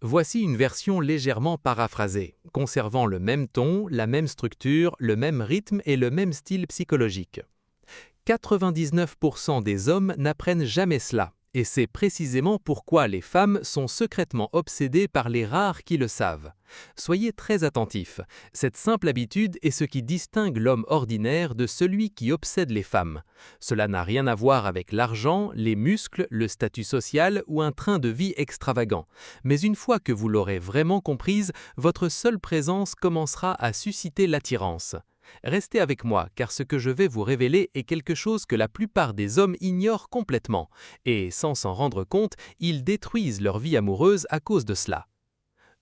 Voici une version légèrement paraphrasée, conservant le même ton, la même structure, le même rythme et le même style psychologique. 99% des hommes n'apprennent jamais cela, et c'est précisément pourquoi les femmes sont secrètement obsédées par les rares qui le savent. Soyez très attentifs, cette simple habitude est ce qui distingue l'homme ordinaire de celui qui obsède les femmes. Cela n'a rien à voir avec l'argent, les muscles, le statut social ou un train de vie extravagant. Mais une fois que vous l'aurez vraiment comprise, votre seule présence commencera à susciter l'attirance. Restez avec moi, car ce que je vais vous révéler est quelque chose que la plupart des hommes ignorent complètement, et sans s'en rendre compte, ils détruisent leur vie amoureuse à cause de cela.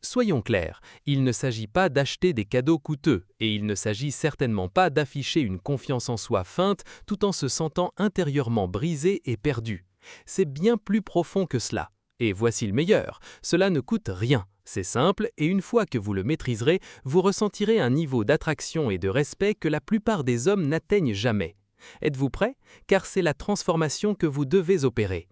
Soyons clairs, il ne s'agit pas d'acheter des cadeaux coûteux, et il ne s'agit certainement pas d'afficher une confiance en soi feinte tout en se sentant intérieurement brisé et perdu. C'est bien plus profond que cela. Et voici le meilleur, cela ne coûte rien. C'est simple et une fois que vous le maîtriserez, vous ressentirez un niveau d'attraction et de respect que la plupart des hommes n'atteignent jamais. Êtes-vous prêt? Car c'est la transformation que vous devez opérer.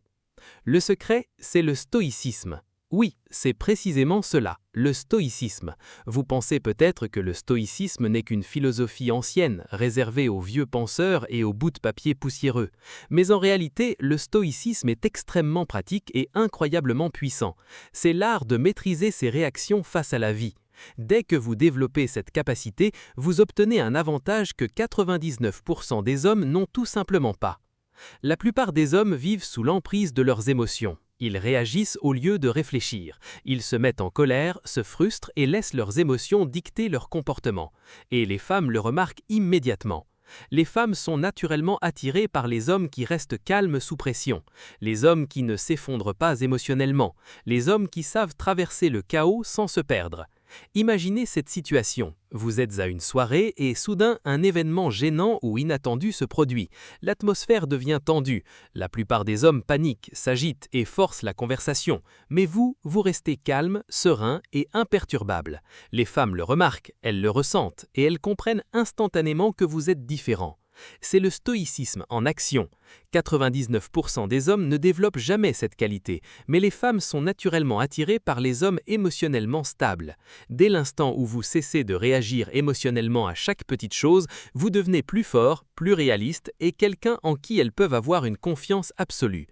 Le secret, c'est le stoïcisme. Oui, c'est précisément cela, le stoïcisme. Vous pensez peut-être que le stoïcisme n'est qu'une philosophie ancienne, réservée aux vieux penseurs et aux bouts de papier poussiéreux. Mais en réalité, le stoïcisme est extrêmement pratique et incroyablement puissant. C'est l'art de maîtriser ses réactions face à la vie. Dès que vous développez cette capacité, vous obtenez un avantage que 99% des hommes n'ont tout simplement pas. La plupart des hommes vivent sous l'emprise de leurs émotions. Ils réagissent au lieu de réfléchir. Ils se mettent en colère, se frustrent et laissent leurs émotions dicter leur comportement. Et les femmes le remarquent immédiatement. Les femmes sont naturellement attirées par les hommes qui restent calmes sous pression, les hommes qui ne s'effondrent pas émotionnellement, les hommes qui savent traverser le chaos sans se perdre. Imaginez cette situation. Vous êtes à une soirée et soudain un événement gênant ou inattendu se produit. L'atmosphère devient tendue. La plupart des hommes paniquent, s'agitent et forcent la conversation. Mais vous restez calme, serein et imperturbable. Les femmes le remarquent, elles le ressentent et elles comprennent instantanément que vous êtes différent. C'est le stoïcisme en action. 99% des hommes ne développent jamais cette qualité, mais les femmes sont naturellement attirées par les hommes émotionnellement stables. Dès l'instant où vous cessez de réagir émotionnellement à chaque petite chose, vous devenez plus fort, plus réaliste et quelqu'un en qui elles peuvent avoir une confiance absolue.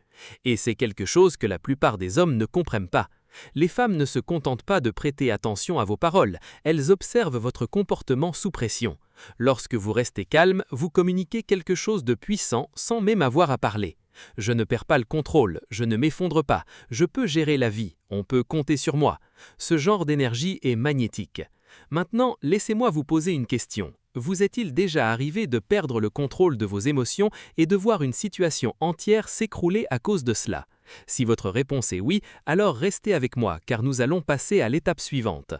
Et c'est quelque chose que la plupart des hommes ne comprennent pas. Les femmes ne se contentent pas de prêter attention à vos paroles, elles observent votre comportement sous pression. Lorsque vous restez calme, vous communiquez quelque chose de puissant sans même avoir à parler. Je ne perds pas le contrôle, je ne m'effondre pas, je peux gérer la vie, on peut compter sur moi. Ce genre d'énergie est magnétique. Maintenant, laissez-moi vous poser une question. Vous est-il déjà arrivé de perdre le contrôle de vos émotions et de voir une situation entière s'écrouler à cause de cela? Si votre réponse est oui, alors restez avec moi car nous allons passer à l'étape suivante.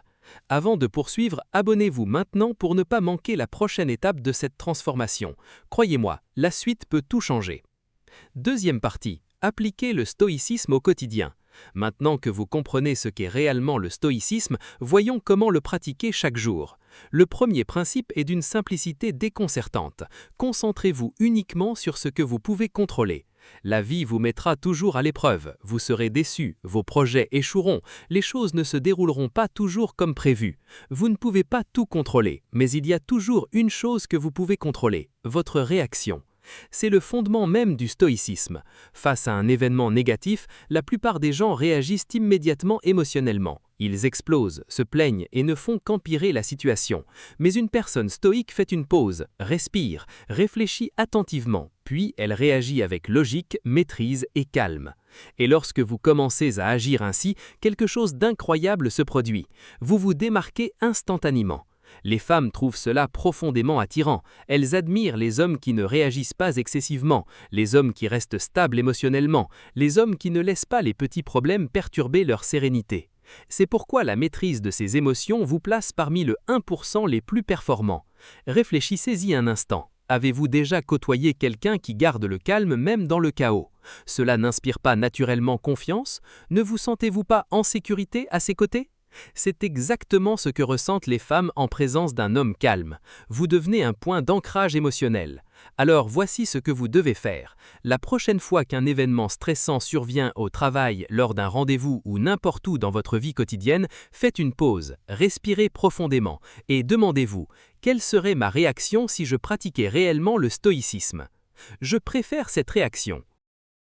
Avant de poursuivre, abonnez-vous maintenant pour ne pas manquer la prochaine étape de cette transformation. Croyez-moi, la suite peut tout changer. Deuxième partie, appliquez le stoïcisme au quotidien. Maintenant que vous comprenez ce qu'est réellement le stoïcisme, voyons comment le pratiquer chaque jour. Le premier principe est d'une simplicité déconcertante. Concentrez-vous uniquement sur ce que vous pouvez contrôler. La vie vous mettra toujours à l'épreuve, vous serez déçus, vos projets échoueront, les choses ne se dérouleront pas toujours comme prévu. Vous ne pouvez pas tout contrôler, mais il y a toujours une chose que vous pouvez contrôler, votre réaction. C'est le fondement même du stoïcisme. Face à un événement négatif, la plupart des gens réagissent immédiatement émotionnellement. Ils explosent, se plaignent et ne font qu'empirer la situation. Mais une personne stoïque fait une pause, respire, réfléchit attentivement, puis elle réagit avec logique, maîtrise et calme. Et lorsque vous commencez à agir ainsi, quelque chose d'incroyable se produit. Vous vous démarquez instantanément. Les femmes trouvent cela profondément attirant. Elles admirent les hommes qui ne réagissent pas excessivement, les hommes qui restent stables émotionnellement, les hommes qui ne laissent pas les petits problèmes perturber leur sérénité. C'est pourquoi la maîtrise de ces émotions vous place parmi le 1% les plus performants. Réfléchissez-y un instant. Avez-vous déjà côtoyé quelqu'un qui garde le calme même dans le chaos? Cela n'inspire pas naturellement confiance? Ne vous sentez-vous pas en sécurité à ses côtés? C'est exactement ce que ressentent les femmes en présence d'un homme calme. Vous devenez un point d'ancrage émotionnel. Alors voici ce que vous devez faire. La prochaine fois qu'un événement stressant survient au travail, lors d'un rendez-vous ou n'importe où dans votre vie quotidienne, faites une pause, respirez profondément et demandez-vous « Quelle serait ma réaction si je pratiquais réellement le stoïcisme ?» Je préfère cette réaction.